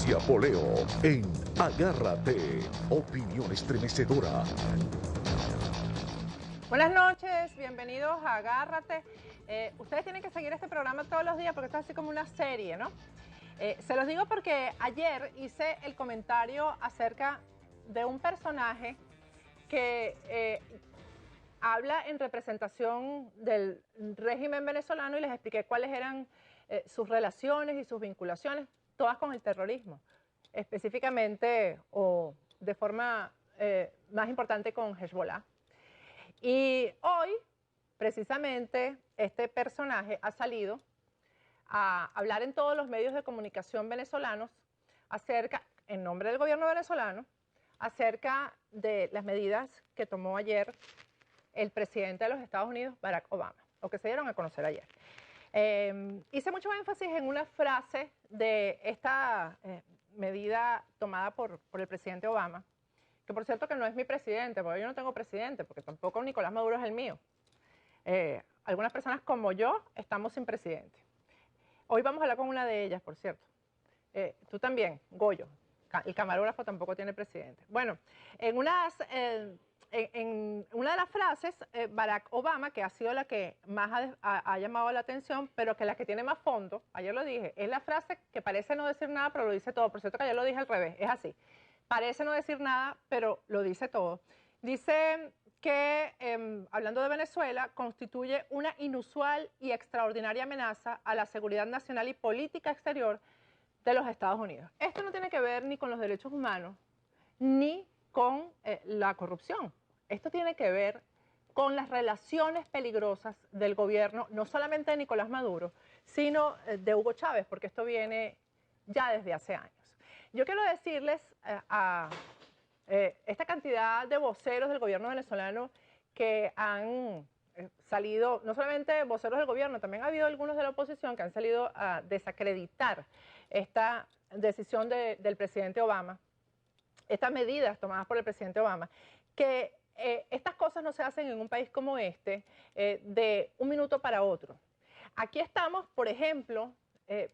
Patricia Poleo en Agárrate, opinión estremecedora. Buenas noches, bienvenidos a Agárrate. Ustedes tienen que seguir este programa todos los días porque esto es así como una serie, ¿no? Se los digo porque ayer hice el comentario acerca de un personaje que habla en representación del régimen venezolano y les expliqué cuáles eran sus relaciones y sus vinculaciones, todas con el terrorismo, específicamente o de forma más importante con Hezbollah. Y hoy, precisamente, este personaje ha salido a hablar en todos los medios de comunicación venezolanos acerca, en nombre del gobierno venezolano, acerca de las medidas que tomó ayer el presidente de los Estados Unidos, Barack Obama, o que se dieron a conocer ayer. Hice mucho énfasis en una frase de esta medida tomada por el presidente Obama, que por cierto que no es mi presidente, porque yo no tengo presidente, porque tampoco Nicolás Maduro es el mío. Algunas personas como yo estamos sin presidente. Hoy vamos a hablar con una de ellas, por cierto. Tú también, Goyo. El camarógrafo tampoco tiene presidente. Bueno, en una de las frases, Barack Obama, que ha sido la que más ha llamado la atención, pero que la que tiene más fondo, ayer lo dije, es la frase que parece no decir nada, pero lo dice todo. Por cierto que ayer lo dije al revés, es así. Parece no decir nada, pero lo dice todo. Dice que, hablando de Venezuela, constituye una inusual y extraordinaria amenaza a la seguridad nacional y política exterior de los Estados Unidos. Esto no tiene que ver ni con los derechos humanos, ni con la corrupción. Esto tiene que ver con las relaciones peligrosas del gobierno, no solamente de Nicolás Maduro, sino de Hugo Chávez, porque esto viene ya desde hace años. Yo quiero decirles a esta cantidad de voceros del gobierno venezolano que han salido, no solamente voceros del gobierno, también ha habido algunos de la oposición que han salido a desacreditar esta decisión del presidente Obama, estas medidas tomadas por el presidente Obama, que estas cosas no se hacen en un país como este de un minuto para otro. Aquí estamos, por ejemplo,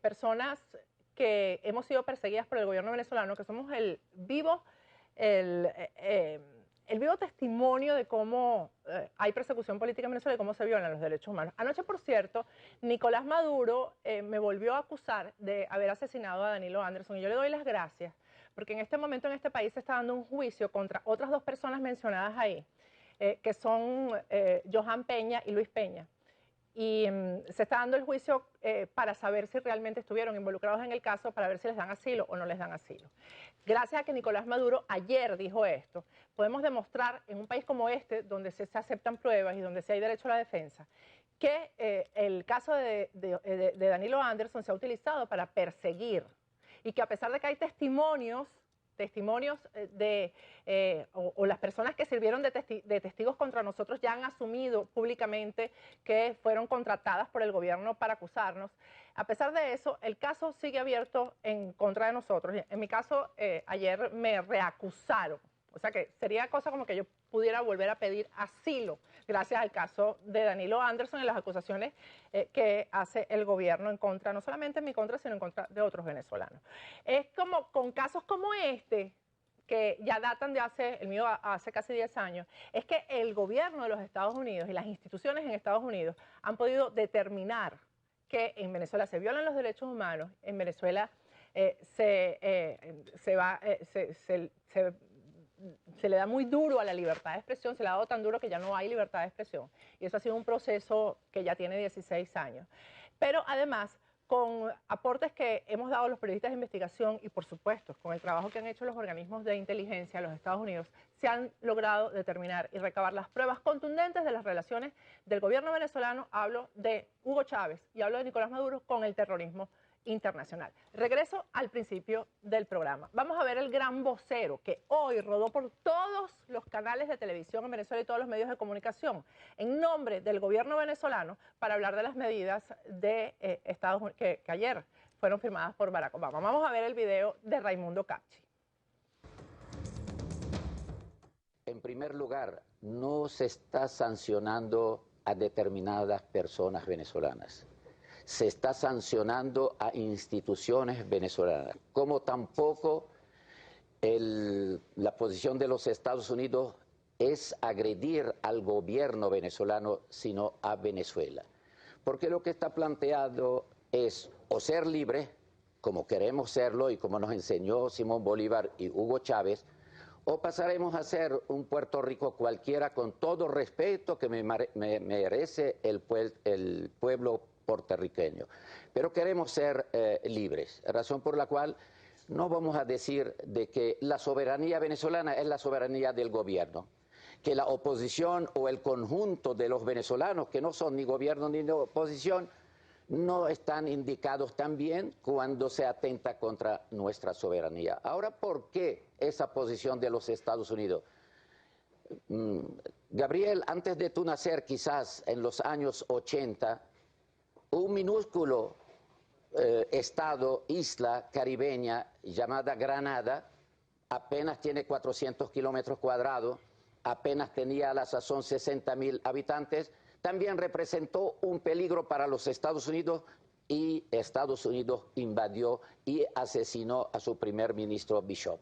personas que hemos sido perseguidas por el gobierno venezolano, que somos el vivo testimonio de cómo hay persecución política en Venezuela y cómo se violan los derechos humanos. Anoche, por cierto, Nicolás Maduro me volvió a acusar de haber asesinado a Danilo Anderson y yo le doy las gracias porque en este momento en este país se está dando un juicio contra otras dos personas mencionadas ahí, que son Johan Peña y Luis Peña. Y se está dando el juicio para saber si realmente estuvieron involucrados en el caso, para ver si les dan asilo o no les dan asilo. Gracias a que Nicolás Maduro ayer dijo esto, podemos demostrar en un país como este, donde se aceptan pruebas y donde sí hay derecho a la defensa, que el caso de Danilo Anderson se ha utilizado para perseguir y que a pesar de que hay testimonios o las personas que sirvieron de testigos contra nosotros ya han asumido públicamente que fueron contratadas por el gobierno para acusarnos. A pesar de eso, el caso sigue abierto en contra de nosotros. En mi caso, ayer me reacusaron. O sea que sería cosa como que yo pudiera volver a pedir asilo gracias al caso de Danilo Anderson y las acusaciones que hace el gobierno en contra, no solamente en mi contra, sino en contra de otros venezolanos. Es como con casos como este, que ya datan de el mío hace casi 10 años, es que el gobierno de los Estados Unidos y las instituciones en Estados Unidos han podido determinar que en Venezuela se violan los derechos humanos, en Venezuela se le da muy duro a la libertad de expresión, se le ha dado tan duro que ya no hay libertad de expresión. Y eso ha sido un proceso que ya tiene 16 años. Pero además, con aportes que hemos dado los periodistas de investigación y por supuesto con el trabajo que han hecho los organismos de inteligencia de los Estados Unidos, se han logrado determinar y recabar las pruebas contundentes de las relaciones del gobierno venezolano, hablo de Hugo Chávez y hablo de Nicolás Maduro, con el terrorismo internacional. Regreso al principio del programa. Vamos a ver el gran vocero que hoy rodó por todos los canales de televisión en Venezuela y todos los medios de comunicación en nombre del gobierno venezolano para hablar de las medidas de Estados Unidos que ayer fueron firmadas por Barack Obama. Vamos a ver el video de Raimundo Capchi. En primer lugar, no se está sancionando a determinadas personas venezolanas. se está sancionando a instituciones venezolanas, como tampoco la posición de los Estados Unidos es agredir al gobierno venezolano, sino a Venezuela. Porque lo que está planteado es o ser libre, como queremos serlo y como nos enseñó Simón Bolívar y Hugo Chávez, o pasaremos a ser un Puerto Rico cualquiera con todo respeto que me merece el pueblo puertorriqueño. Pero queremos ser libres, razón por la cual no vamos a decir de que la soberanía venezolana es la soberanía del gobierno, que la oposición o el conjunto de los venezolanos, que no son ni gobierno ni oposición, no están indicados también cuando se atenta contra nuestra soberanía. Ahora, ¿por qué esa posición de los Estados Unidos? Gabriel, antes de tu nacer, quizás en los años 80, un minúsculo estado, isla caribeña llamada Granada, apenas tiene 400 kilómetros cuadrados, apenas tenía a la sazón 60.000 habitantes, también representó un peligro para los Estados Unidos y Estados Unidos invadió y asesinó a su primer ministro Bishop.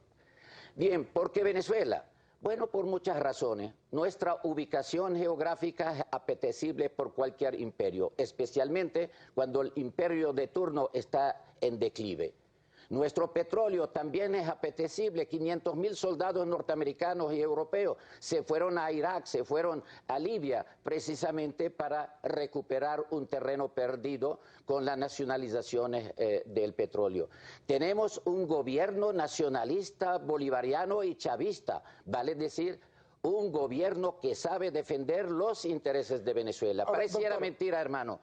Bien, ¿por qué Venezuela? Bueno, por muchas razones. Nuestra ubicación geográfica es apetecible por cualquier imperio, especialmente cuando el imperio de turno está en declive. Nuestro petróleo también es apetecible. 500.000 soldados norteamericanos y europeos se fueron a Irak, se fueron a Libia, precisamente para recuperar un terreno perdido con las nacionalizaciones del petróleo. Tenemos un gobierno nacionalista, bolivariano y chavista, vale decir, un gobierno que sabe defender los intereses de Venezuela. Pareciera mentira, hermano.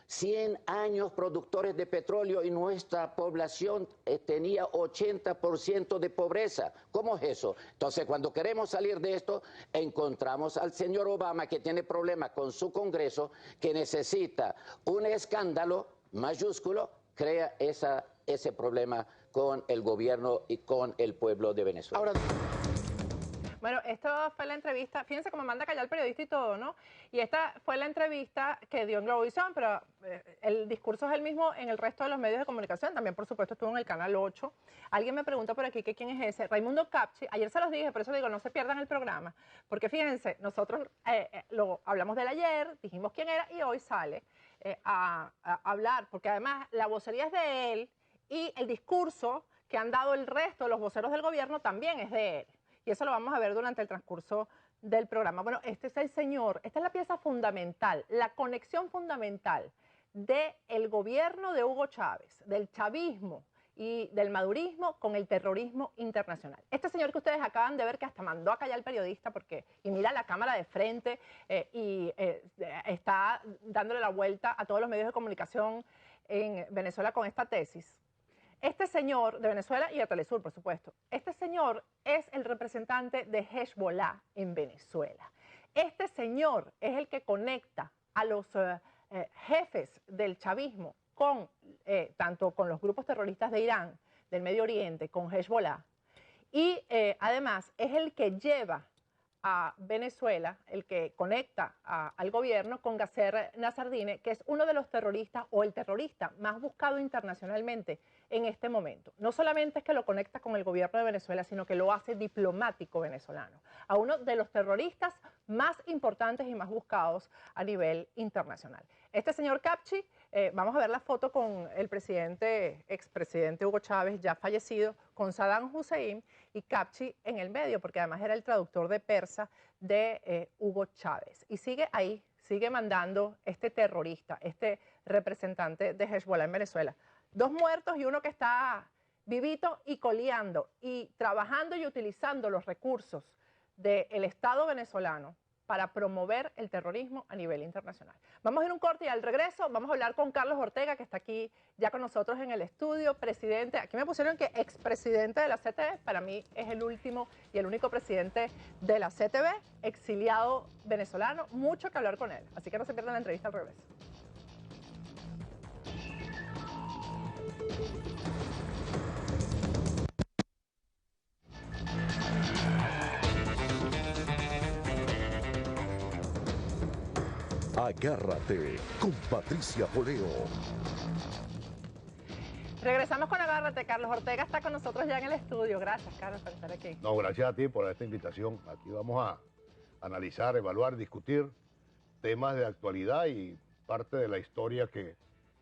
100 años productores de petróleo y nuestra población tenía 80% de pobreza. ¿Cómo es eso? Entonces, cuando queremos salir de esto, encontramos al señor Obama que tiene problemas con su Congreso, que necesita un escándalo mayúsculo, crea ese problema con el gobierno y con el pueblo de Venezuela. Ahora, bueno, esto fue la entrevista, fíjense cómo manda a callar el periodista y todo, ¿no? Y esta fue la entrevista que dio en Globovisión, pero el discurso es el mismo en el resto de los medios de comunicación, también por supuesto estuvo en el Canal 8. Alguien me pregunta por aquí que quién es ese, Raimundo Capchi, ayer se los dije, por eso digo, no se pierdan el programa, porque fíjense, nosotros lo hablamos del ayer, dijimos quién era y hoy sale a hablar, porque además la vocería es de él y el discurso que han dado el resto de los voceros del gobierno también es de él. Y eso lo vamos a ver durante el transcurso del programa. Bueno, este es el señor, esta es la pieza fundamental, la conexión fundamental del gobierno de Hugo Chávez, del chavismo y del madurismo con el terrorismo internacional. Este señor que ustedes acaban de ver que hasta mandó a callar al periodista porque, y mira la cámara de frente está dándole la vuelta a todos los medios de comunicación en Venezuela con esta tesis. Este señor de Venezuela y de Telesur, por supuesto, este señor es el representante de Hezbollah en Venezuela. Este señor es el que conecta a los jefes del chavismo con, tanto con los grupos terroristas de Irán, del Medio Oriente, con Hezbollah. Y además es el que lleva a Venezuela, el que conecta al gobierno con Gasser Nasardine, que es uno de los terroristas o el terrorista más buscado internacionalmente en este momento. No solamente es que lo conecta con el gobierno de Venezuela, sino que lo hace diplomático venezolano, a uno de los terroristas más importantes y más buscados a nivel internacional. Este señor Capchi, vamos a ver la foto con el expresidente Hugo Chávez, ya fallecido, con Saddam Hussein y Capchi en el medio, porque además era el traductor de persa de Hugo Chávez. Y sigue ahí, sigue mandando este terrorista, este representante de Hezbollah en Venezuela. 2 muertos y uno que está vivito y coleando y trabajando y utilizando los recursos del Estado venezolano para promover el terrorismo a nivel internacional. Vamos a ir a un corte y al regreso vamos a hablar con Carlos Ortega, que está aquí ya con nosotros en el estudio, presidente, aquí me pusieron que expresidente de la CTV, para mí es el último y el único presidente de la CTV, exiliado venezolano, mucho que hablar con él, así que no se pierdan la entrevista al regreso. Agárrate con Patricia Poleo. Regresamos con Agárrate. Carlos Ortega está con nosotros ya en el estudio. Gracias, Carlos, por estar aquí. No, gracias a ti por esta invitación. Aquí vamos a analizar, evaluar, discutir temas de actualidad y parte de la historia que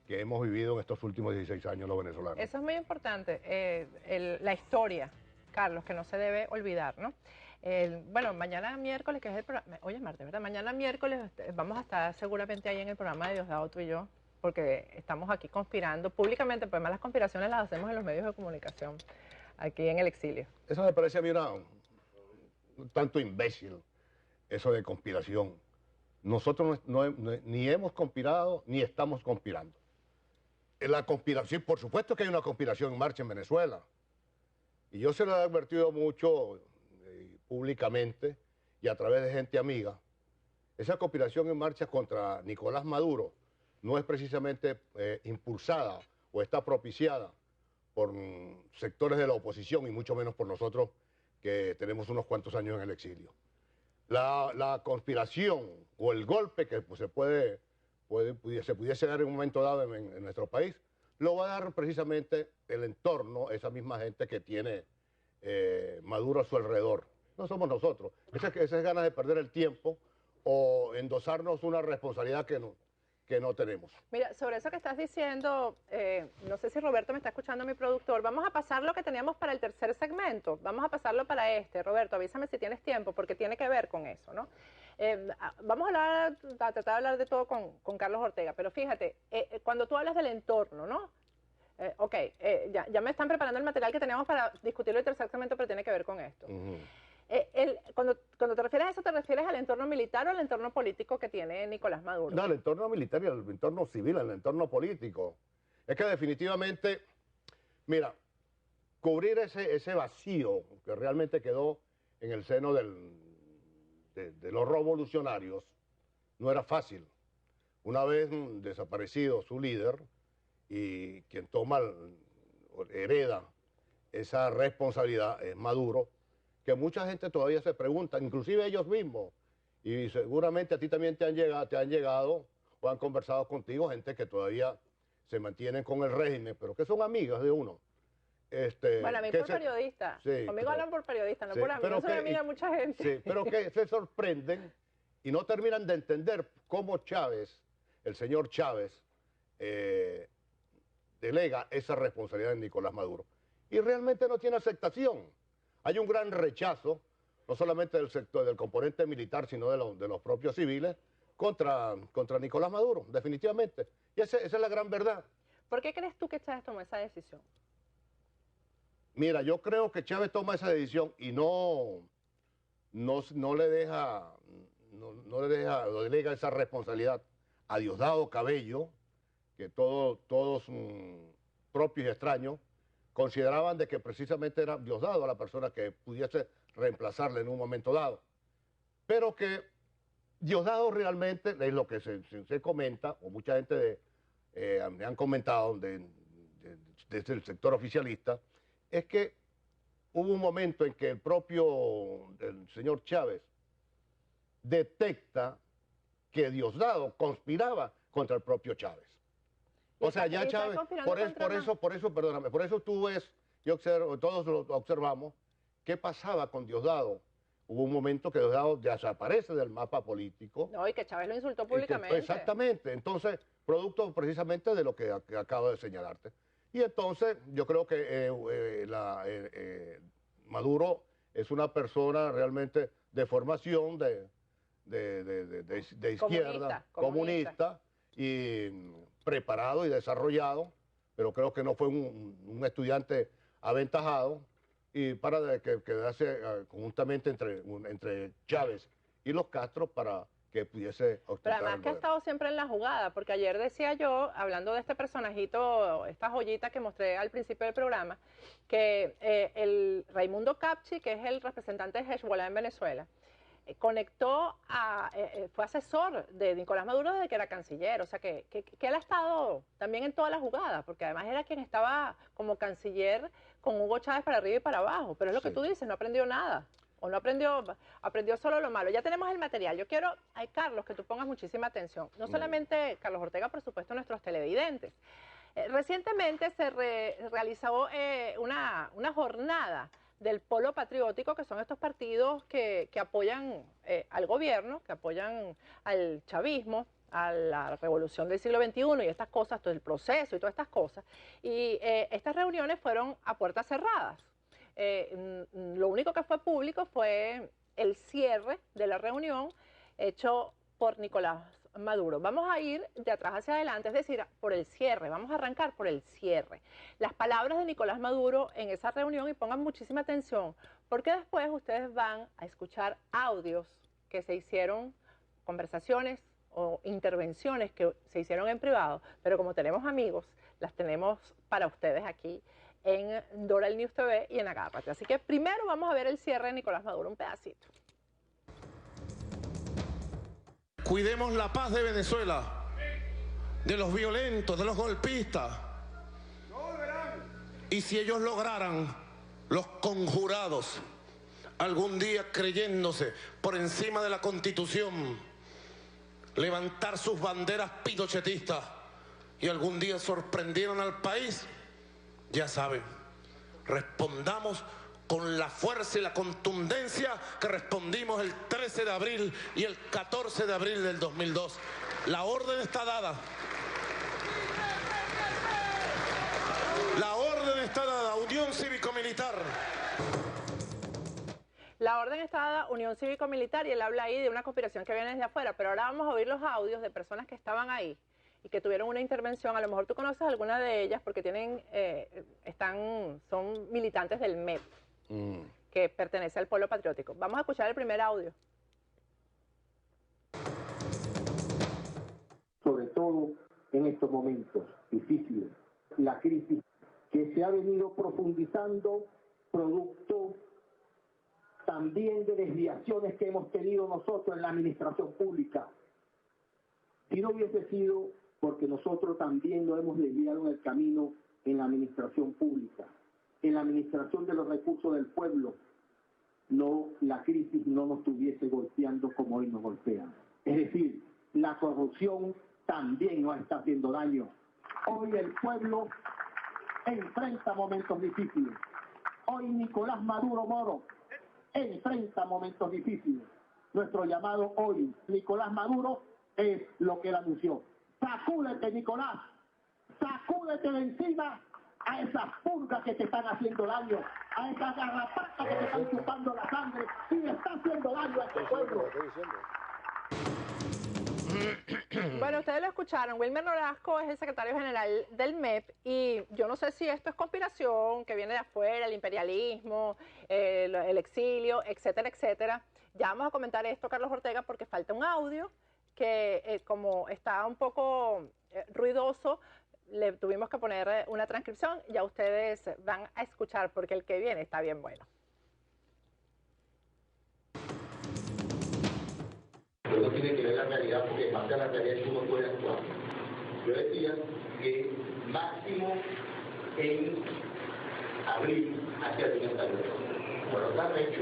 hemos vivido en estos últimos 16 años los venezolanos. Eso es muy importante, la historia, Carlos, que no se debe olvidar, ¿no? Bueno, mañana miércoles, que es el programa, hoy es martes, ¿verdad? Mañana miércoles vamos a estar seguramente ahí en el programa de Diosdado, tú y yo, porque estamos aquí conspirando públicamente, pues además las conspiraciones las hacemos en los medios de comunicación, aquí en el exilio. Eso me parece a mí un tanto imbécil, eso de conspiración. Nosotros ni hemos conspirado, ni estamos conspirando. La conspiración, sí, por supuesto que hay una conspiración en marcha en Venezuela. Y yo se lo he advertido mucho públicamente y a través de gente amiga. Esa conspiración en marcha contra Nicolás Maduro no es precisamente impulsada o está propiciada por sectores de la oposición y mucho menos por nosotros que tenemos unos cuantos años en el exilio. La conspiración o el golpe que pues, se pudiese dar en un momento dado en nuestro país, lo va a dar precisamente el entorno, esa misma gente que tiene Maduro a su alrededor. No somos nosotros. Esas ganas de perder el tiempo o endosarnos una responsabilidad que no tenemos. Mira, sobre eso que estás diciendo, no sé si Roberto me está escuchando, mi productor, vamos a pasar lo que teníamos para el tercer segmento, vamos a pasarlo para este. Roberto, avísame si tienes tiempo, porque tiene que ver con eso, ¿no? Vamos a tratar de hablar de todo con Carlos Ortega, pero fíjate, cuando tú hablas del entorno, ¿no? Ya me están preparando el material que teníamos para discutirlo el tercer segmento, pero tiene que ver con esto. Cuando te refieres a eso, ¿te refieres al entorno militar o al entorno político que tiene Nicolás Maduro? No, el entorno militar y el entorno civil, el entorno político. Es que definitivamente, mira, cubrir ese vacío que realmente quedó en el seno de los revolucionarios no era fácil. Una vez desaparecido su líder y quien hereda esa responsabilidad es Maduro, que mucha gente todavía se pregunta, inclusive ellos mismos, y seguramente a ti también te han llegado o han conversado contigo gente que todavía se mantienen con el régimen, pero que son amigas de uno. Bueno, a mí por periodista. Sí, conmigo hablan por periodista, no sí, por amigo. No soy amiga de mucha gente. Sí, pero que se sorprenden y no terminan de entender cómo Chávez, el señor Chávez, delega esa responsabilidad en Nicolás Maduro. Y realmente no tiene aceptación. Hay un gran rechazo, no solamente del sector del componente militar, sino de los propios civiles, contra Nicolás Maduro, definitivamente. Y esa es la gran verdad. ¿Por qué crees tú que Chávez tomó esa decisión? Mira, yo creo que Chávez toma esa decisión y no le delega esa responsabilidad a Diosdado Cabello, que todos propios y extraños consideraban de que precisamente era Diosdado la persona que pudiese reemplazarle en un momento dado. Pero que Diosdado realmente, es lo que se comenta, o mucha gente me han comentado desde el sector oficialista, es que hubo un momento en que el señor Chávez detecta que Diosdado conspiraba contra el propio Chávez. O sea, ya Chávez, por eso tú ves, todos lo observamos, qué pasaba con Diosdado. Hubo un momento que Diosdado desaparece del mapa político. No, y que Chávez lo insultó públicamente. Exactamente, entonces, producto precisamente de lo que acabo de señalarte. Y entonces, yo creo que Maduro es una persona realmente de formación de izquierda, comunista y preparado y desarrollado, pero creo que no fue un estudiante aventajado y para que quedase conjuntamente entre Chávez y los Castro para que pudiese ostentar. Pero además que ha estado siempre en la jugada, porque ayer decía yo, hablando de este personajito, esta joyita que mostré al principio del programa, que el Raimundo Capchi, que es el representante de Hezbollah en Venezuela, fue asesor de Nicolás Maduro desde que era canciller, o sea que él ha estado también en toda la jugada, porque además era quien estaba como canciller con Hugo Chávez para arriba y para abajo, pero es lo que tú dices, no aprendió nada. o no aprendió, aprendió solo lo malo. Ya tenemos el material. Yo quiero, ay, Carlos, que tú pongas muchísima atención. No solamente Carlos Ortega, por supuesto, nuestros televidentes. Recientemente se realizó una jornada del Polo Patriótico, que son estos partidos que apoyan al gobierno, que apoyan al chavismo, a la revolución del siglo XXI y estas cosas, todo el proceso y todas estas cosas. Y estas reuniones fueron a puertas cerradas. Lo único que fue público fue el cierre de la reunión hecho por Nicolás Maduro. Vamos a ir de atrás hacia adelante, es decir, por el cierre. Vamos a arrancar por el cierre. Las palabras de Nicolás Maduro en esa reunión, y pongan muchísima atención, porque después ustedes van a escuchar audios que se hicieron, conversaciones o intervenciones que se hicieron en privado, pero como tenemos amigos, las tenemos para ustedes aquí en Dora el News TV y en Agárrate. Así que primero vamos a ver el cierre de Nicolás Maduro, un pedacito. Cuidemos la paz de Venezuela, de los violentos, de los golpistas. Y si ellos lograran, los conjurados, algún día creyéndose por encima de la Constitución, levantar sus banderas pinochetistas y algún día sorprendieron al país, ya saben, respondamos con la fuerza y la contundencia que respondimos el 13 de abril y el 14 de abril del 2002. La orden está dada. La orden está dada, Unión Cívico-Militar. La orden está dada, Unión Cívico-Militar, y él habla ahí de una conspiración que viene desde afuera, pero ahora vamos a oír los audios de personas que estaban ahí y que tuvieron una intervención. A lo mejor tú conoces alguna de ellas porque tienen, son militantes del MEP, que pertenece al Polo Patriótico. Vamos a escuchar el primer audio. Sobre todo en estos momentos difíciles, la crisis que se ha venido profundizando producto también de desviaciones que hemos tenido nosotros en la administración pública. Si no hubiese sido porque nosotros también nos hemos desviado en el camino en la administración pública, en la administración de los recursos del pueblo, no, la crisis no nos estuviese golpeando como hoy nos golpean. Es decir, la corrupción también nos está haciendo daño. Hoy el pueblo enfrenta momentos difíciles. Hoy Nicolás Maduro Moro enfrenta momentos difíciles. Nuestro llamado hoy, Nicolás Maduro, es lo que él anunció. Sacúdete, Nicolás, sacúdete de encima a esas purgas que te están haciendo daño, a esas garrapatas que te están chupando la sangre y le está haciendo daño a este pueblo. Bueno, ustedes lo escucharon. Wilmer Nolasco es el secretario general del MEP y yo no sé si esto es conspiración, que viene de afuera, el imperialismo, el exilio, etcétera, etcétera. Ya vamos a comentar esto, Carlos Ortega, porque falta un audio que como está un poco ruidoso, le tuvimos que poner una transcripción. Ya ustedes van a escuchar porque el que viene está bien bueno. Pero no tiene que ver la realidad, porque en base a la realidad es que uno puede actuar. Yo decía que máximo en abril hacia el 31. Bueno, está recho.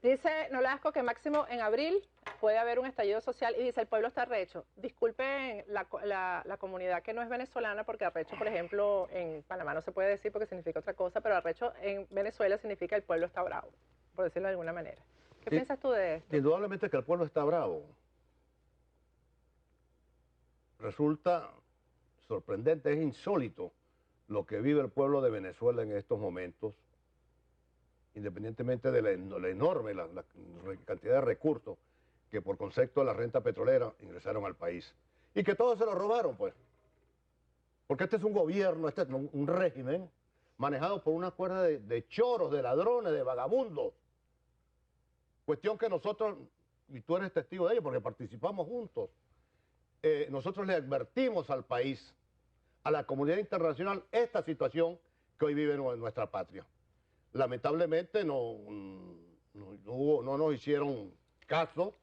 Dice Nolasco que máximo en abril puede haber un estallido social y dice el pueblo está arrecho. Disculpen la comunidad que no es venezolana, porque arrecho, por ejemplo, en Panamá no se puede decir porque significa otra cosa, pero arrecho en Venezuela significa el pueblo está bravo, por decirlo de alguna manera. ¿Qué piensas tú de esto? Indudablemente que el pueblo está bravo. Resulta sorprendente, es insólito lo que vive el pueblo de Venezuela en estos momentos, independientemente de la enorme la cantidad de recursos que por concepto de la renta petrolera ingresaron al país. Y que todos se lo robaron, pues. Porque este es un gobierno, este es un régimen manejado por una cuerda de choros, de ladrones, de vagabundos. Cuestión que nosotros, y tú eres testigo de ello porque participamos juntos, nosotros le advertimos al país, a la comunidad internacional, esta situación que hoy vive en nuestra patria. Lamentablemente no nos hicieron caso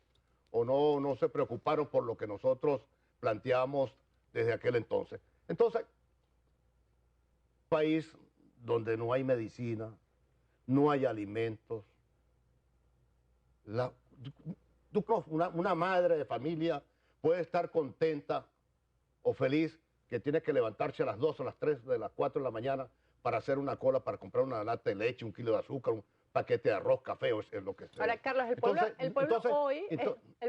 o no se preocuparon por lo que nosotros planteamos desde aquel entonces. Entonces, país donde no hay medicina, no hay alimentos. Una madre de familia puede estar contenta o feliz que tiene que levantarse a las 2 o las 3 de las 4 de la mañana para hacer una cola, para comprar una lata de leche, 1 kilo de azúcar, un paquete de arroz, café, o es lo que sea. Ahora, Carlos, el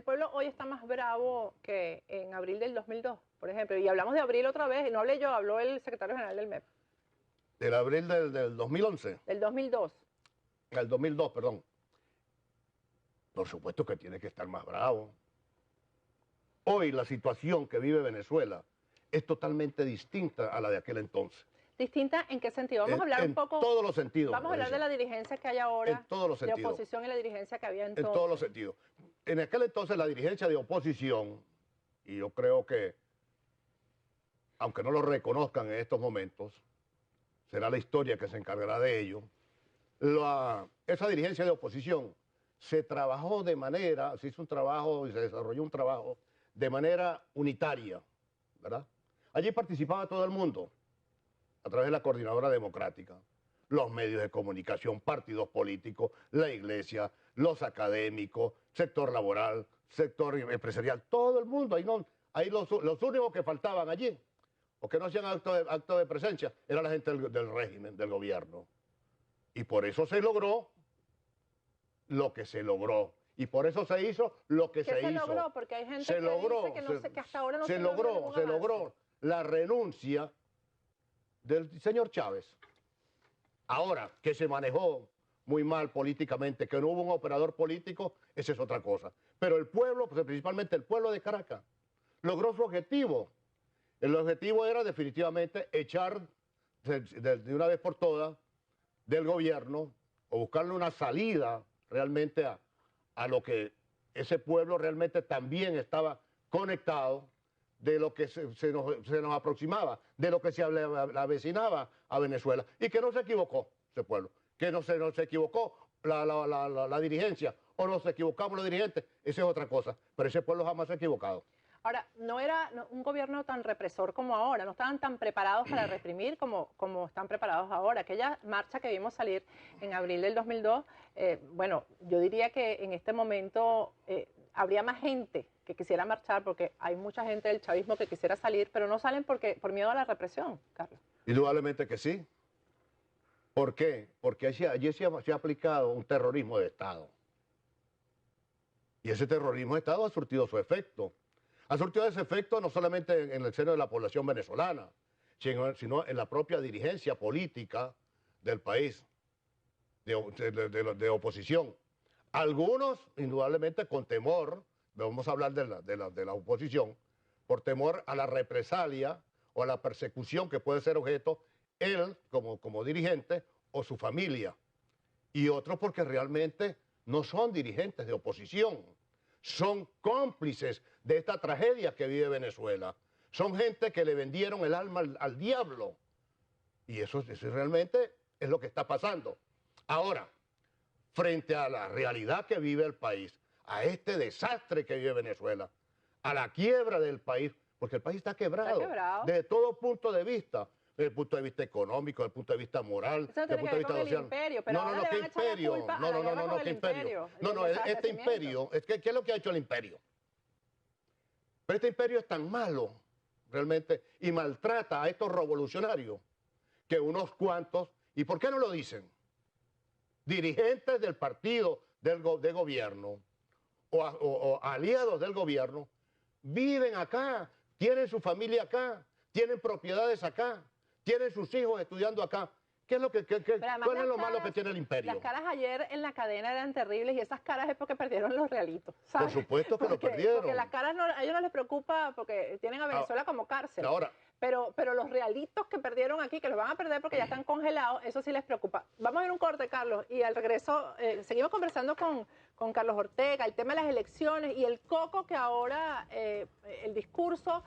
pueblo hoy está más bravo que en abril del 2002, por ejemplo. Y hablamos de abril otra vez, y no hablé yo, habló el secretario general del MEP. ¿Del abril del 2011? Del 2002. El 2002, perdón. Por supuesto que tiene que estar más bravo. Hoy la situación que vive Venezuela es totalmente distinta a la de aquel entonces. ¿Distinta en qué sentido? Vamos a hablar un poco... En todos los sentidos. Vamos a hablar de la dirigencia que hay ahora. En todos los sentidos. De oposición y la dirigencia que había entonces. En todos los sentidos. En aquel entonces la dirigencia de oposición, y yo creo que, aunque no lo reconozcan en estos momentos, será la historia que se encargará de ello, esa dirigencia de oposición se trabajó de manera, se hizo un trabajo y se desarrolló un trabajo de manera unitaria, ¿verdad? Allí participaba todo el mundo, a través de la Coordinadora Democrática, los medios de comunicación, partidos políticos, la iglesia, los académicos, sector laboral, sector empresarial, todo el mundo. Ahí los únicos que faltaban allí, o que no hacían acto de presencia, era la gente del régimen, del gobierno. Y por eso se logró lo que se logró. Y por eso se hizo lo que se hizo. ¿Qué se logró? Porque hay gente que dice que hasta ahora no se logró la renuncia del señor Chávez. Ahora, que se manejó muy mal políticamente, que no hubo un operador político, esa es otra cosa. Pero el pueblo, pues, principalmente el pueblo de Caracas, logró su objetivo. El objetivo era definitivamente echar de una vez por todas del gobierno o buscarle una salida realmente a lo que ese pueblo realmente también estaba conectado, de lo que se nos aproximaba, de lo que se avecinaba a Venezuela, y que no se equivocó ese pueblo, que no se equivocó la dirigencia, o nos equivocamos los dirigentes, esa es otra cosa, pero ese pueblo jamás se ha equivocado. Ahora, no era un gobierno tan represor como ahora, no estaban tan preparados para reprimir como están preparados ahora. Aquella marcha que vimos salir en abril del 2002, bueno, yo diría que en este momento habría más gente que quisiera marchar, porque hay mucha gente del chavismo que quisiera salir, pero no salen por miedo a la represión, Carlos. Indudablemente que sí. ¿Por qué? Porque allí se ha aplicado un terrorismo de Estado. Y ese terrorismo de Estado ha surtido su efecto. Ha surtido ese efecto no solamente en el seno de la población venezolana, sino en la propia dirigencia política del país, de oposición. Algunos, indudablemente, con temor, vamos a hablar de la oposición, por temor a la represalia o a la persecución que puede ser objeto él como dirigente o su familia. Y otros porque realmente no son dirigentes de oposición, son cómplices de esta tragedia que vive Venezuela. Son gente que le vendieron el alma al diablo. Y eso realmente es lo que está pasando. Ahora, frente a la realidad que vive el país, a este desastre que vive Venezuela, a la quiebra del país, porque el país está quebrado. Desde todo punto de vista. Desde el punto de vista económico, desde el punto de vista moral, desde el punto de vista social. ¿Qué imperio? ¿Qué imperio? Este imperio, ¿qué es lo que ha hecho el imperio? Pero este imperio es tan malo, realmente, y maltrata a estos revolucionarios, que unos cuantos, ¿y por qué no lo dicen? Dirigentes del partido de gobierno o aliados del gobierno, viven acá, tienen su familia acá, tienen propiedades acá, tienen sus hijos estudiando acá. ¿Cuál es lo malo que tiene el imperio? Las caras ayer en la cadena eran terribles, y esas caras es porque perdieron los realitos, ¿sabes? Por supuesto que lo perdieron. Porque las caras a ellos no les preocupa porque tienen a Venezuela como cárcel. Ahora, pero los realitos que perdieron aquí, que los van a perder porque ya están congelados, eso sí les preocupa. Vamos a ver un corte, Carlos, y al regreso seguimos conversando con Carlos Ortega, el tema de las elecciones y el coco que ahora, el discurso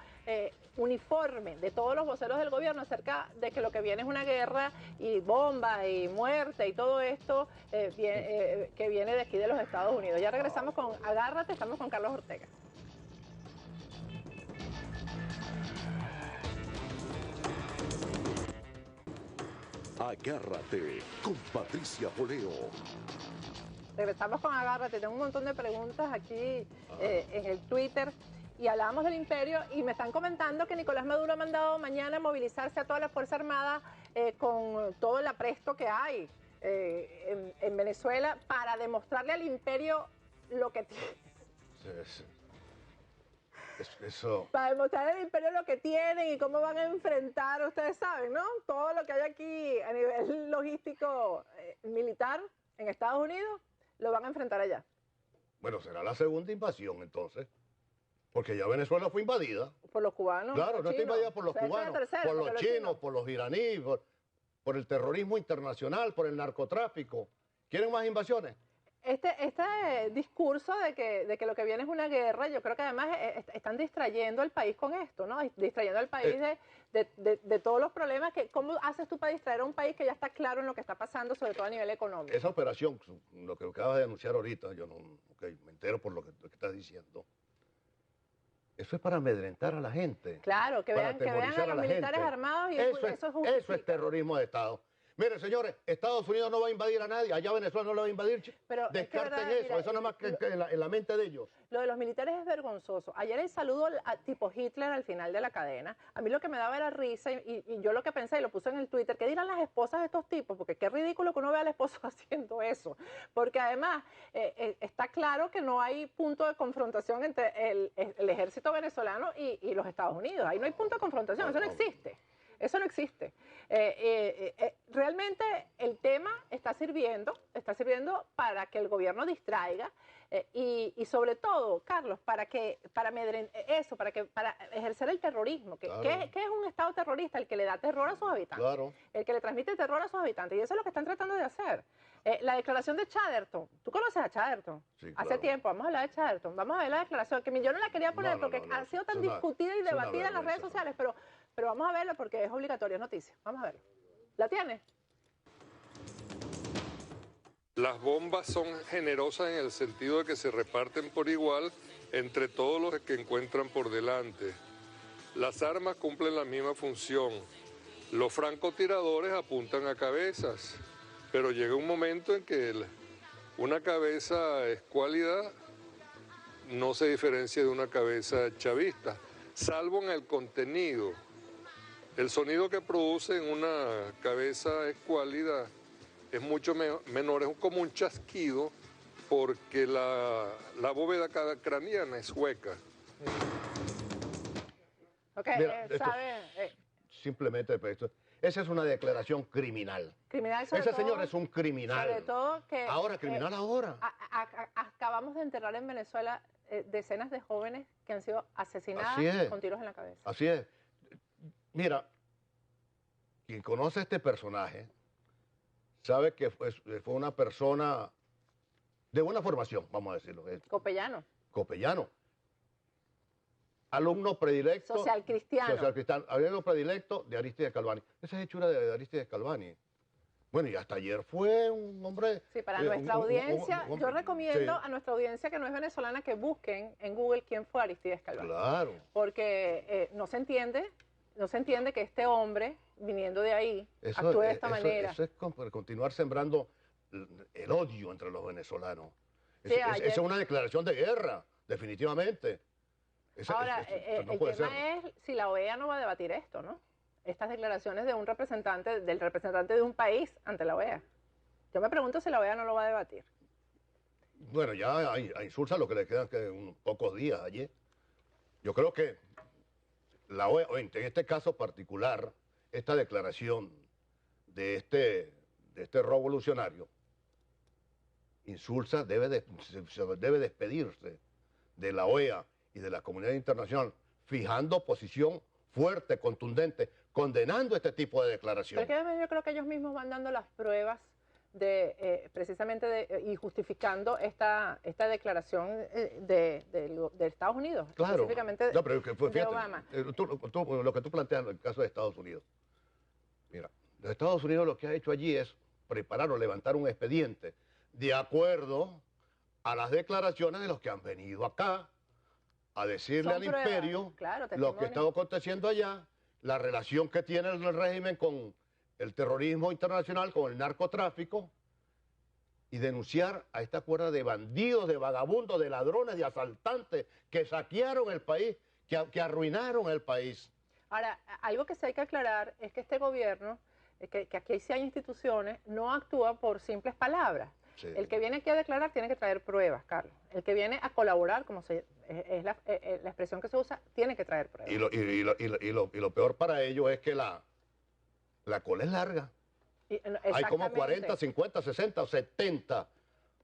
uniforme de todos los voceros del gobierno acerca de que lo que viene es una guerra y bombas y muerte y todo esto que viene de aquí de los Estados Unidos. Ya regresamos con Agárrate, estamos con Carlos Ortega. Agárrate con Patricia Poleo. Regresamos con Agárrate. Tengo un montón de preguntas aquí en el Twitter y hablábamos del imperio y me están comentando que Nicolás Maduro ha mandado mañana movilizarse a toda la Fuerza Armada con todo el apresto que hay en Venezuela para demostrarle al imperio lo que tiene. Eso. Para demostrar al imperio lo que tienen y cómo van a enfrentar, ustedes saben, ¿no? Todo lo que hay aquí a nivel logístico militar en Estados Unidos, lo van a enfrentar allá. Bueno, será la segunda invasión entonces, porque ya Venezuela fue invadida. Por los cubanos. Claro, no está invadida por los O sea, esta es la cubanos, tercera, por porque los chinos, por los iraníes, por el terrorismo internacional, por el narcotráfico. ¿Quieren más invasiones? Este discurso de que lo que viene es una guerra, yo creo que además están distrayendo al país con esto, ¿no? Distrayendo al país de todos los problemas. ¿Cómo haces tú para distraer a un país que ya está claro en lo que está pasando, sobre todo a nivel económico? Esa operación, lo que acabas de anunciar ahorita, yo no me entero por lo que estás diciendo. Eso es para amedrentar a la gente. Claro, que vean a los militares armados y eso es terrorismo de Estado. Miren, señores, Estados Unidos no va a invadir a nadie, allá Venezuela no lo va a invadir. Pero descarten eso, mira, eso nada más que en la mente de ellos. Lo de los militares es vergonzoso. Ayer el saludo tipo Hitler al final de la cadena, a mí lo que me daba era risa y yo lo que pensé y lo puse en el Twitter, ¿qué dirán las esposas de estos tipos? Porque qué ridículo que uno vea al esposo haciendo eso. Porque además está claro que no hay punto de confrontación entre el ejército venezolano y los Estados Unidos. Ahí no hay punto de confrontación, eso no existe. Eso no existe. Realmente el tema está sirviendo para que el gobierno distraiga y sobre todo, Carlos, para ejercer el terrorismo. Claro. ¿Qué es un Estado terrorista? El que le da terror a sus habitantes. Claro. El que le transmite terror a sus habitantes. Y eso es lo que están tratando de hacer. La declaración de Chatterton. ¿Tú conoces a Chatterton? Sí, Hace claro. tiempo, vamos a hablar de Chatterton. Vamos a ver la declaración, que yo no la quería poner porque ha sido tan discutida y debatida en las redes sociales, pero vamos a verla porque es obligatoria, es noticia. Vamos a verla. ¿La tiene? Las bombas son generosas en el sentido de que se reparten por igual entre todos los que encuentran por delante. Las armas cumplen la misma función. Los francotiradores apuntan a cabezas, pero llega un momento en que una cabeza escuálida no se diferencia de una cabeza chavista, salvo en el contenido. El sonido que produce en una cabeza escuálida es mucho menor, es como un chasquido, porque la bóveda craneana es hueca. Ok, Mira, ¿sabe? Simplemente, esa es una declaración criminal. Criminal sobre Ese todo, señor es un criminal. Sobre todo que... Ahora, criminal ahora. Acabamos de enterrar en Venezuela decenas de jóvenes que han sido asesinadas con tiros en la cabeza. Así es. Mira, quien conoce a este personaje sabe que fue una persona de buena formación, vamos a decirlo. Copellano. Copellano. Alumno predilecto. Social cristiano. Alumno predilecto de Aristides Calvani. Esa es hechura de Aristides Calvani. Bueno, y hasta ayer fue un hombre... Sí, para nuestra audiencia, yo recomiendo a nuestra audiencia que no es venezolana que busquen en Google quién fue Aristides Calvani. Claro. Porque no se entiende que este hombre, viniendo de ahí, actúe de esta manera. Eso es continuar sembrando el odio entre los venezolanos. Sí, Esa es una declaración de guerra, definitivamente. Ahora, no el puede tema ser. es si la OEA no va a debatir esto, ¿no? Estas declaraciones de un representante, del representante de un país ante la OEA. Yo me pregunto si la OEA no lo va a debatir. Bueno, ya a Insulza lo que le quedan que unos pocos días allí. Yo creo que la OEA, en este caso particular, esta declaración de este revolucionario, Insulza debe despedirse de la OEA y de la comunidad internacional, fijando posición fuerte, contundente, condenando este tipo de declaraciones. Pero yo creo que ellos mismos van dando las pruebas precisamente y justificando esta declaración de Estados Unidos, claro. Específicamente no, pero fíjate, de Obama. Lo que tú planteas en el caso de Estados Unidos. Mira, los Estados Unidos lo que ha hecho allí es preparar o levantar un expediente de acuerdo a las declaraciones de los que han venido acá a decirle al imperio lo que está aconteciendo allá, la relación que tiene el régimen con el terrorismo internacional con el narcotráfico y denunciar a esta cuerda de bandidos, de vagabundos, de ladrones, de asaltantes que saquearon el país, que arruinaron el país. Ahora, algo que sí hay que aclarar es que este gobierno, que aquí sí hay instituciones, no actúa por simples palabras. Sí. El que viene aquí a declarar tiene que traer pruebas, Carlos. El que viene a colaborar, como es la expresión que se usa, tiene que traer pruebas. Y lo peor para ellos es que la cola es larga. Hay como 40, 50, 60 o 70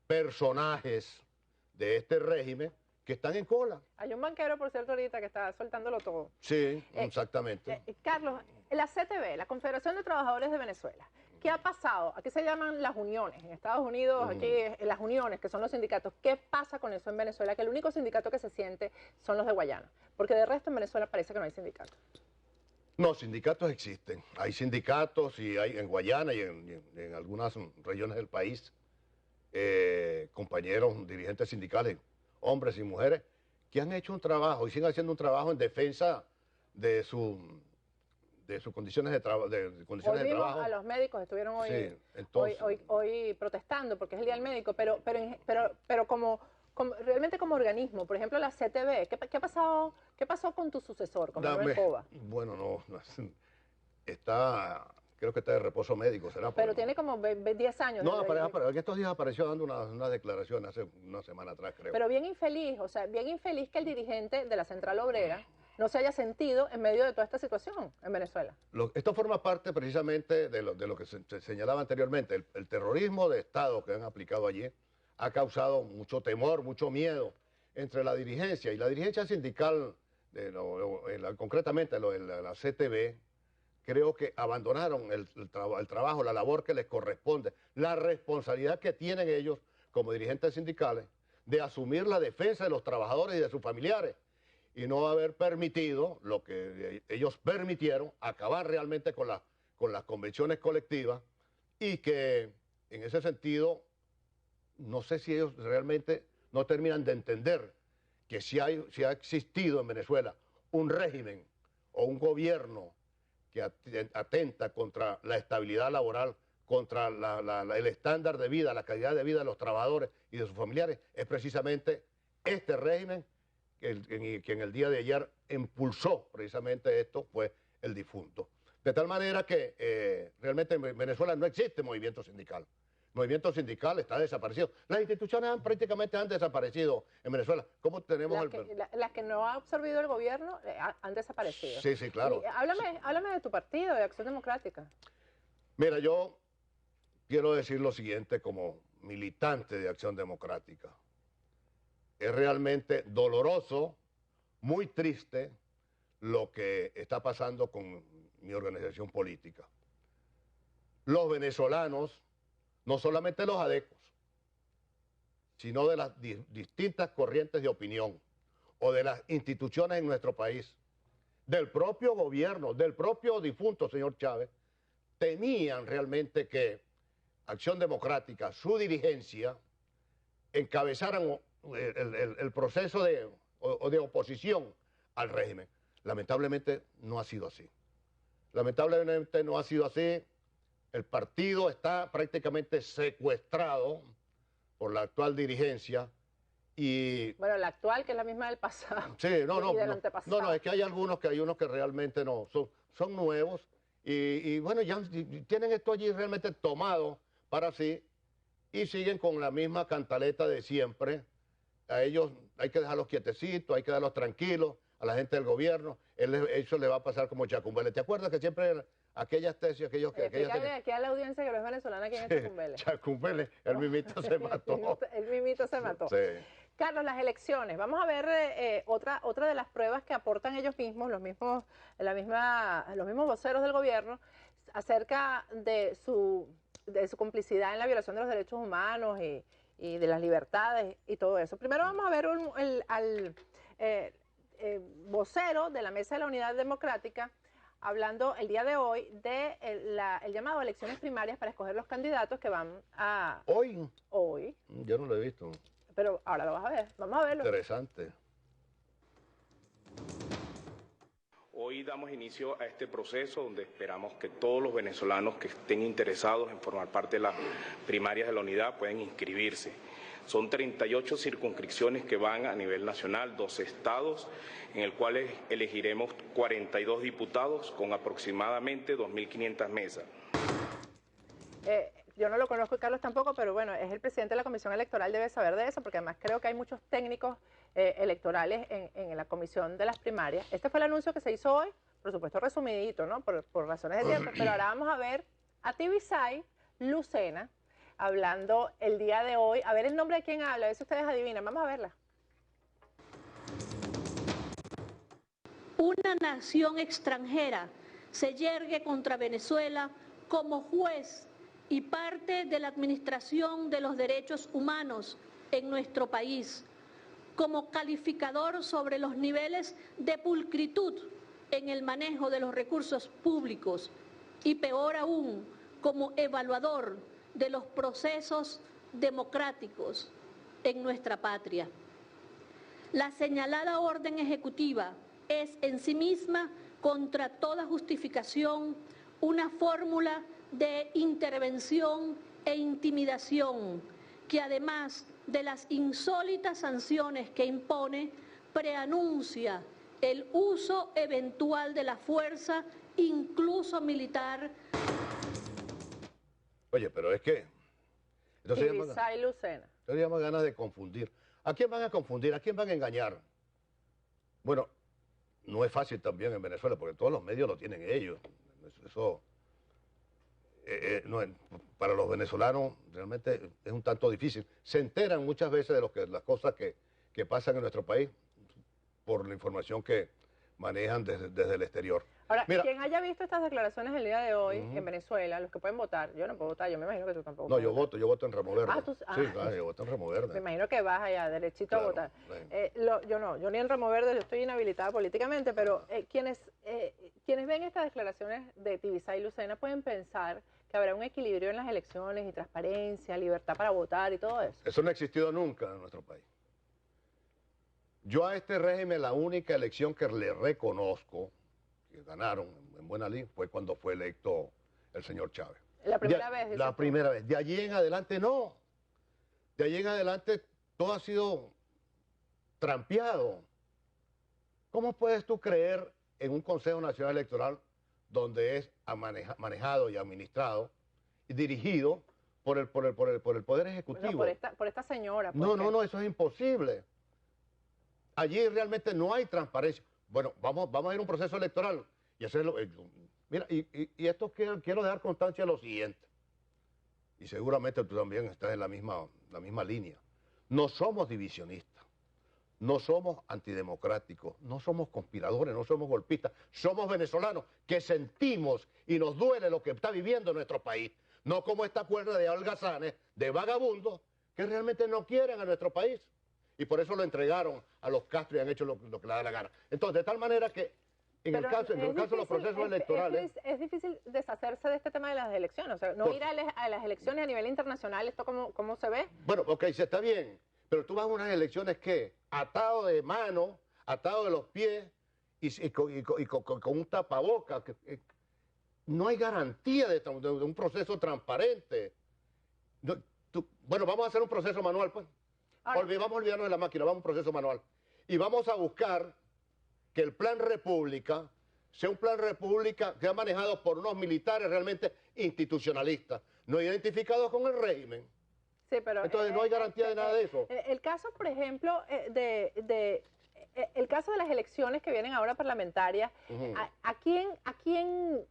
personajes de este régimen que están en cola. Hay un banquero, por cierto, ahorita que está soltándolo todo. Sí, exactamente. Carlos, la CTV, la Confederación de Trabajadores de Venezuela, ¿qué ha pasado? Aquí se llaman las uniones. En Estados Unidos, aquí las uniones, que son los sindicatos. ¿Qué pasa con eso en Venezuela? Que el único sindicato que se siente son los de Guayana. Porque de resto en Venezuela parece que no hay sindicatos. No, sindicatos existen. Hay sindicatos y hay en Guayana y en algunas regiones del país compañeros, dirigentes sindicales, hombres y mujeres, que han hecho un trabajo y siguen haciendo un trabajo en defensa de sus condiciones de trabajo. Hoy vimos a los médicos, estuvieron hoy, sí, entonces, hoy protestando porque es el Día del Médico, pero como realmente como organismo, por ejemplo la CTV, ¿qué pasó con tu sucesor, con Manuel Cova? Bueno, no, creo que está de reposo médico, será. Pero tiene como 10 años. No, pero en estos días apareció dando una declaración hace una semana atrás, creo. Pero bien infeliz, o sea, bien infeliz que el dirigente de la Central Obrera no se haya sentido en medio de toda esta situación en Venezuela. Esto forma parte precisamente de lo que se señalaba anteriormente. El terrorismo de Estado que han aplicado allí ha causado mucho temor, mucho miedo entre la dirigencia y la dirigencia sindical, concretamente la CTV. Creo que abandonaron el trabajo, la labor que les corresponde, la responsabilidad que tienen ellos como dirigentes sindicales de asumir la defensa de los trabajadores y de sus familiares y no haber permitido lo que ellos permitieron, acabar realmente con las convenciones colectivas y que en ese sentido no sé si ellos realmente no terminan de entender que si ha existido en Venezuela un régimen o un gobierno que atenta contra la estabilidad laboral, contra el estándar de vida, la calidad de vida de los trabajadores y de sus familiares, es precisamente este régimen que en el día de ayer impulsó precisamente esto, fue el difunto. De tal manera que realmente en Venezuela no existe movimiento sindical. El movimiento sindical está desaparecido. Las instituciones prácticamente han desaparecido en Venezuela. ¿Cómo tenemos las que no ha absorbido el gobierno han desaparecido? Sí, sí, claro. Y háblame de tu partido, de Acción Democrática. Mira, yo quiero decir lo siguiente como militante de Acción Democrática. Es realmente doloroso, muy triste lo que está pasando con mi organización política. Los venezolanos, no solamente los adecos, sino de las distintas corrientes de opinión o de las instituciones en nuestro país, del propio gobierno, del propio difunto señor Chávez, temían realmente que Acción Democrática, su dirigencia, encabezaran el proceso de oposición al régimen. Lamentablemente no ha sido así. Lamentablemente no ha sido así. El partido está prácticamente secuestrado por la actual dirigencia y... Bueno, la actual, que es la misma del pasado. Sí, y del antepasado. No, es que hay unos que realmente no, son nuevos y bueno, ya tienen esto allí realmente tomado para sí y siguen con la misma cantaleta de siempre. A ellos hay que dejarlos quietecitos, hay que dejarlos tranquilos, a la gente del gobierno, eso le va a pasar como Chacumbele. ¿Te acuerdas que siempre aquellas tesis, aquí a la audiencia que no es venezolana, ¿quién es Chacumbele? Chacumbele, el mimito se mató. El mimito se mató. Sí. Carlos, las elecciones. Vamos a ver otra de las pruebas que aportan ellos mismos, los mismos voceros del gobierno, acerca de su complicidad en la violación de los derechos humanos y de las libertades y todo eso. Primero vamos a ver al vocero de la Mesa de la Unidad Democrática, hablando el día de hoy de el llamado a elecciones primarias para escoger los candidatos que van a... ¿Hoy? Hoy. Yo no lo he visto. Pero ahora lo vas a ver, vamos a verlo. Interesante. Hoy damos inicio a este proceso donde esperamos que todos los venezolanos que estén interesados en formar parte de las primarias de la unidad puedan inscribirse. Son 38 circunscripciones que van a nivel nacional, 12 estados, en el cual elegiremos 42 diputados con aproximadamente 2.500 mesas. Yo no lo conozco y Carlos tampoco, pero bueno, es el presidente de la Comisión Electoral, debe saber de eso, porque además creo que hay muchos técnicos electorales en la comisión de las primarias. Este fue el anuncio que se hizo hoy, por supuesto resumidito, ¿no? Por razones de tiempo, pero ahora vamos a ver a Tibisay Lucena hablando el día de hoy. A ver el nombre de quién habla, a ver si ustedes adivinan. Vamos a verla. Una nación extranjera se yergue contra Venezuela como juez y parte de la administración de los derechos humanos en nuestro país, como calificador sobre los niveles de pulcritud en el manejo de los recursos públicos y peor aún, como evaluador de los procesos democráticos en nuestra patria. La señalada orden ejecutiva es en sí misma, contra toda justificación, una fórmula de intervención e intimidación que, además de las insólitas sanciones que impone, preanuncia el uso eventual de la fuerza, incluso militar. Oye, pero es que... Tibisay Lucena. Yo llamo ganas de confundir. ¿A quién van a confundir? ¿A quién van a engañar? Bueno, no es fácil también en Venezuela, porque todos los medios lo tienen ellos. Eso para los venezolanos realmente es un tanto difícil. Se enteran muchas veces de las cosas que pasan en nuestro país por la información que manejan desde el exterior. Ahora, mira, quien haya visto estas declaraciones el día de hoy en Venezuela, los que pueden votar, yo no puedo votar, yo me imagino que tú tampoco. No, yo voto en Remo Verde. Sí, claro, yo voto en Remo Verde. Me imagino que vas allá derechito a votar. Yo ni en Remo Verde, yo estoy inhabilitada políticamente, pero quienes ven estas declaraciones de Tibisay Lucena pueden pensar que habrá un equilibrio en las elecciones y transparencia, libertad para votar y todo eso. Eso no ha existido nunca en nuestro país. Yo a este régimen la única elección que le reconozco, que ganaron en buena ley, fue cuando fue electo el señor Chávez. La primera vez. La primera vez. De allí en adelante no. De allí en adelante todo ha sido trampeado. ¿Cómo puedes tú creer en un Consejo Nacional Electoral donde es manejado y administrado y dirigido por el Poder Ejecutivo? Bueno, por esta señora. No, eso es imposible. Allí realmente no hay transparencia. Bueno, vamos a ir a un proceso electoral y hacerlo. Mira, y esto quiero dejar constancia de lo siguiente. Y seguramente tú también estás en la misma línea. No somos divisionistas, no somos antidemocráticos, no somos conspiradores, no somos golpistas. Somos venezolanos que sentimos y nos duele lo que está viviendo nuestro país. No como esta cuerda de holgazanes, de vagabundos, que realmente no quieren a nuestro país. Y por eso lo entregaron a los Castro y han hecho lo que les da la gana. Entonces, de tal manera que en el caso de los procesos electorales... Es difícil deshacerse de este tema de las elecciones. O sea, no ir a las elecciones a nivel internacional, ¿esto cómo se ve? Bueno, ok, sí, está bien. Pero tú vas a unas elecciones que atado de mano, atado de los pies y con un tapaboca. No hay garantía de un proceso transparente. Bueno, vamos a hacer un proceso manual, pues. Vamos a olvidarnos de la máquina, vamos a un proceso manual. Y vamos a buscar que el Plan República sea un Plan República que sea manejado por unos militares realmente institucionalistas, no identificados con el régimen. Sí, pero entonces no hay garantía de nada de eso. El caso, por ejemplo, el caso de las elecciones que vienen ahora parlamentarias, ¿a quién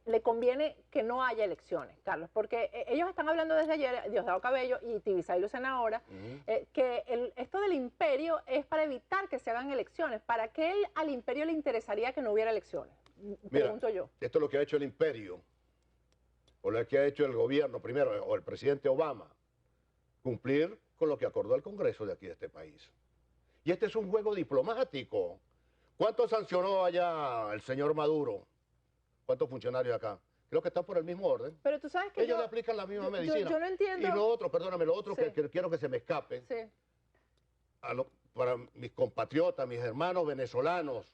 le conviene que no haya elecciones, Carlos? Porque ellos están hablando desde ayer, Diosdado Cabello y Tibisay Lucena ahora, que esto del imperio es para evitar que se hagan elecciones. ¿Para qué al imperio le interesaría que no hubiera elecciones? Pregunto yo. Esto es lo que ha hecho el imperio, o lo que ha hecho el gobierno primero, o el presidente Obama, cumplir con lo que acordó el Congreso de aquí de este país. Y este es un juego diplomático. ¿Cuánto sancionó allá el señor Maduro? ¿Cuántos funcionarios acá? Creo que están por el mismo orden. Pero tú sabes que ellos le aplican la misma medicina. Yo no entiendo. Y lo otro, perdóname, que quiero que se me escape. Sí. Para mis compatriotas, mis hermanos venezolanos,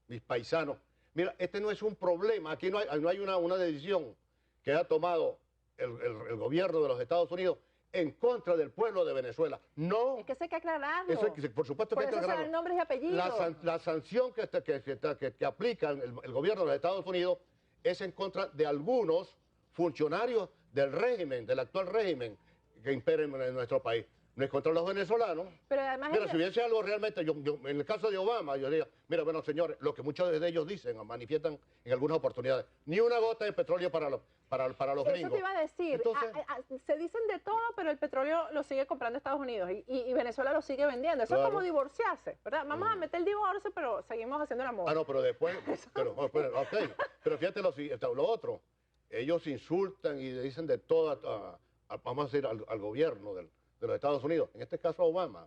mis paisanos, Mira, este no es un problema, aquí no hay una decisión que ha tomado el gobierno de los Estados Unidos en contra del pueblo de Venezuela. No. Es que eso hay que aclararlo. Por supuesto que hay que aclararlo. Por eso se dan nombres y apellidos. La sanción que aplica el gobierno de los Estados Unidos es en contra de algunos funcionarios del régimen, del actual régimen que impera en nuestro país. No es contra los venezolanos. Pero además mira, si hubiese algo realmente, en el caso de Obama, yo diría, mira, bueno, señores, lo que muchos de ellos dicen, manifiestan en algunas oportunidades, ni una gota de petróleo para los gringos. Eso te iba a decir. Entonces, se dicen de todo, pero el petróleo lo sigue comprando Estados Unidos y Venezuela lo sigue vendiendo. Eso es como divorciarse, ¿verdad? Vamos a meter el divorcio, pero seguimos haciendo el amor. Ah, no, pero después, pero fíjate lo otro. Ellos insultan y dicen de todo, vamos a decir, al gobierno de los Estados Unidos, en este caso a Obama.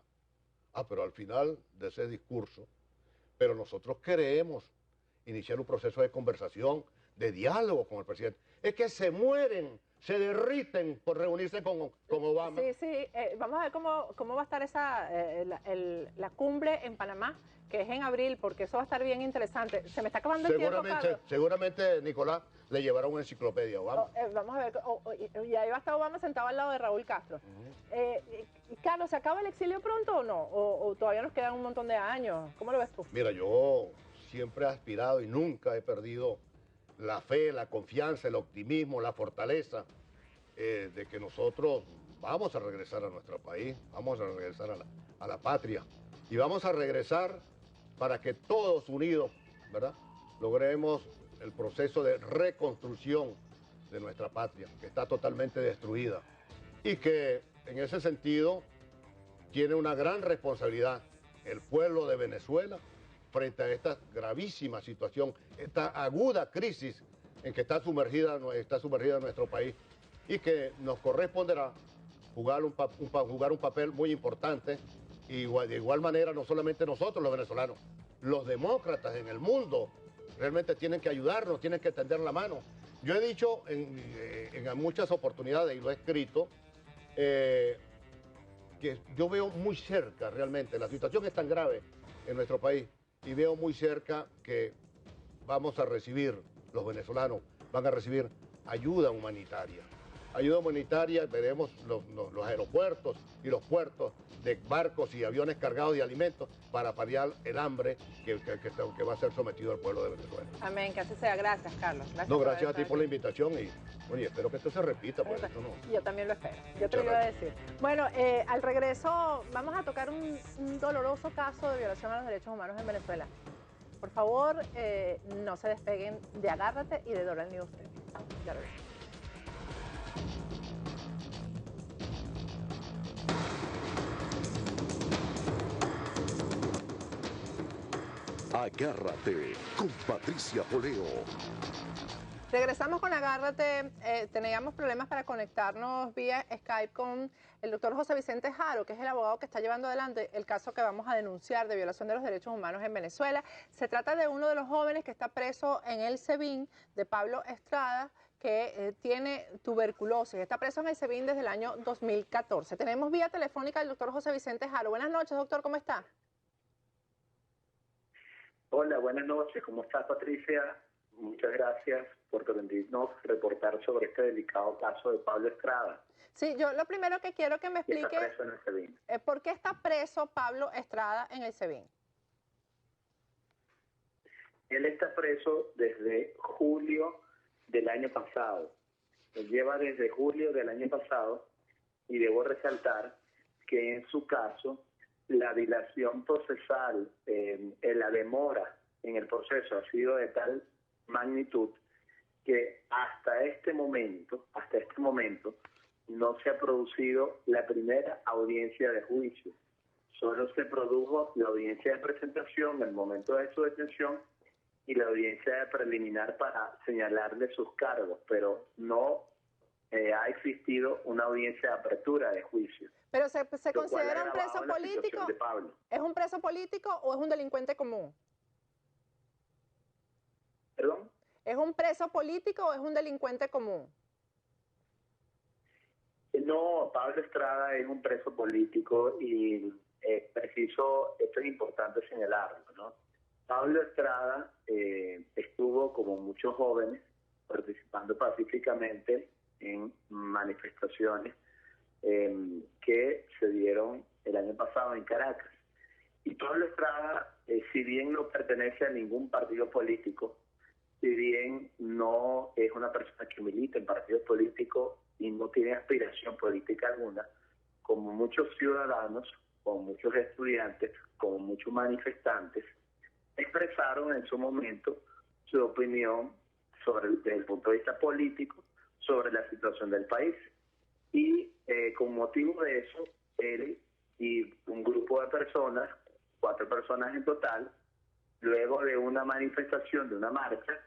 Pero al final de ese discurso, pero nosotros queremos iniciar un proceso de conversación, de diálogo con el presidente. Es que se mueren, se derriten por reunirse con Obama. Sí, vamos a ver cómo va a estar la cumbre en Panamá, que es en abril, porque eso va a estar bien interesante. Se me está acabando el tiempo, Carlos. Seguramente, Nicolás, le llevará una enciclopedia a Obama. Vamos a ver, y ahí va a estar Obama sentado al lado de Raúl Castro. Carlos, ¿se acaba el exilio pronto o no? ¿O todavía nos quedan un montón de años? ¿Cómo lo ves tú? Mira, yo siempre he aspirado y nunca he perdido la fe, la confianza, el optimismo, la fortaleza de que nosotros vamos a regresar a nuestro país, vamos a regresar a la patria y vamos a regresar para que todos unidos, ¿verdad?, logremos el proceso de reconstrucción de nuestra patria, que está totalmente destruida y que en ese sentido tiene una gran responsabilidad el pueblo de Venezuela frente a esta gravísima situación, esta aguda crisis en que está sumergida nuestro país y que nos corresponderá jugar un papel muy importante y de igual manera no solamente nosotros los venezolanos, los demócratas en el mundo realmente tienen que ayudarnos, tienen que tender la mano. Yo he dicho en muchas oportunidades y lo he escrito, que yo veo muy cerca realmente, la situación es tan grave en nuestro país y veo muy cerca que vamos a recibir, los venezolanos van a recibir ayuda humanitaria. Ayuda humanitaria, veremos los aeropuertos y los puertos de barcos y aviones cargados de alimentos para paliar el hambre que va a ser sometido al pueblo de Venezuela. Amén, que así sea. Gracias, Carlos. Gracias a ti por la invitación y oye, espero que esto se repita. Pues, esto no. Yo también lo espero. Yo te lo iba a decir. Bueno, al regreso vamos a tocar un doloroso caso de violación a los derechos humanos en Venezuela. Por favor, no se despeguen de Agárrate y de Doral News. Ya lo ves. Agárrate con Patricia Poleo. Regresamos con Agárrate. Teníamos problemas para conectarnos vía Skype con el doctor José Vicente Haro, que es el abogado que está llevando adelante el caso que vamos a denunciar de violación de los derechos humanos en Venezuela. Se trata de uno de los jóvenes que está preso en el SEBIN, de Pablo Estrada, que tiene tuberculosis. Está preso en el SEBIN desde el año 2014. Tenemos vía telefónica al doctor José Vicente Haro. Buenas noches, doctor, ¿cómo está? Hola, buenas noches. ¿Cómo estás, Patricia? Muchas gracias por permitirnos reportar sobre este delicado caso de Pablo Estrada. Sí, yo lo primero que quiero que me explique es por qué está preso Pablo Estrada en el SEBIN. Él está preso desde julio del año pasado. Él lleva desde julio del año pasado y debo resaltar que en su caso la dilación procesal, la demora en el proceso ha sido de tal magnitud que hasta este momento no se ha producido la primera audiencia de juicio. Solo se produjo la audiencia de presentación en el momento de su detención y la audiencia de preliminar para señalarle sus cargos, pero no ha existido una audiencia de apertura de juicio. ¿Pero se considera un preso político? ¿Es un preso político o es un delincuente común? ¿Perdón? ¿Es un preso político o es un delincuente común? No, Pablo Estrada es un preso político y esto es importante señalarlo, ¿no? Pablo Estrada estuvo, como muchos jóvenes, participando pacíficamente en manifestaciones que se dieron el año pasado en Caracas. Y Pablo Estrada, si bien no pertenece a ningún partido político, si bien no es una persona que milita en partidos políticos y no tiene aspiración política alguna, como muchos ciudadanos, como muchos estudiantes, como muchos manifestantes, expresaron en su momento su opinión desde el punto de vista político sobre la situación del país. Y con motivo de eso, él y un grupo de personas, 4 personas en total, luego de una manifestación, de una marcha,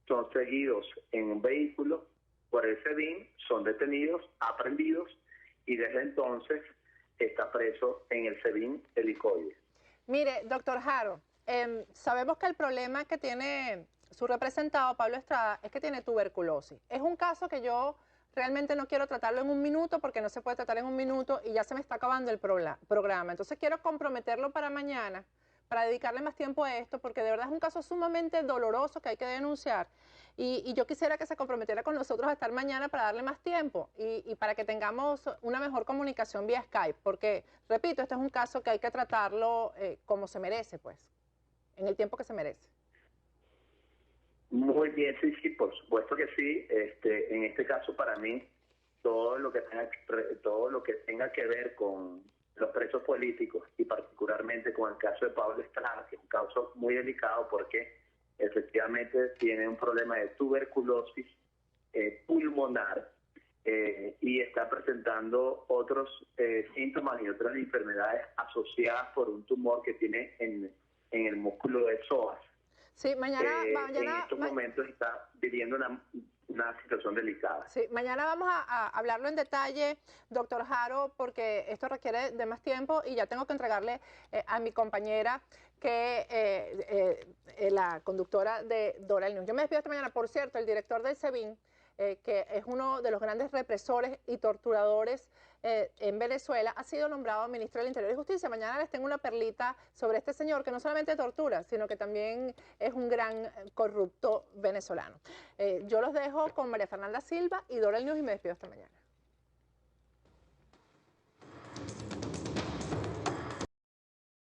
son seguidos en un vehículo por el SEBIN, son detenidos, aprehendidos, y desde entonces está preso en el SEBIN Helicoide. Mire, doctor Haro, sabemos que el problema que tiene su representado, Pablo Estrada, es que tiene tuberculosis. Es un caso que yo realmente no quiero tratarlo en un minuto porque no se puede tratar en un minuto y ya se me está acabando el programa. Entonces quiero comprometerlo para mañana, para dedicarle más tiempo a esto, porque de verdad es un caso sumamente doloroso que hay que denunciar. Y yo quisiera que se comprometiera con nosotros a estar mañana para darle más tiempo y para que tengamos una mejor comunicación vía Skype, porque, repito, este es un caso que hay que tratarlo como se merece, pues, en el tiempo que se merece. Muy bien, sí, por supuesto que sí. En este caso, para mí, todo lo que tenga que ver con los presos políticos y particularmente con el caso de Pablo Estrada, que es un caso muy delicado porque efectivamente tiene un problema de tuberculosis pulmonar y está presentando otros síntomas y otras enfermedades asociadas por un tumor que tiene en el músculo de psoas. Sí, mañana en estos momentos está viviendo una situación delicada. Sí, mañana vamos a hablarlo en detalle, doctor Haro, porque esto requiere de más tiempo y ya tengo que entregarle a mi compañera, que la conductora de Dora el News. Yo me despido esta mañana. Por cierto, el director del SEBIN, que es uno de los grandes represores y torturadores en Venezuela, ha sido nombrado ministro del Interior y Justicia. Mañana les tengo una perlita sobre este señor que no solamente tortura, sino que también es un gran corrupto venezolano. Yo los dejo con María Fernanda Silva y Dora el News y me despido esta mañana.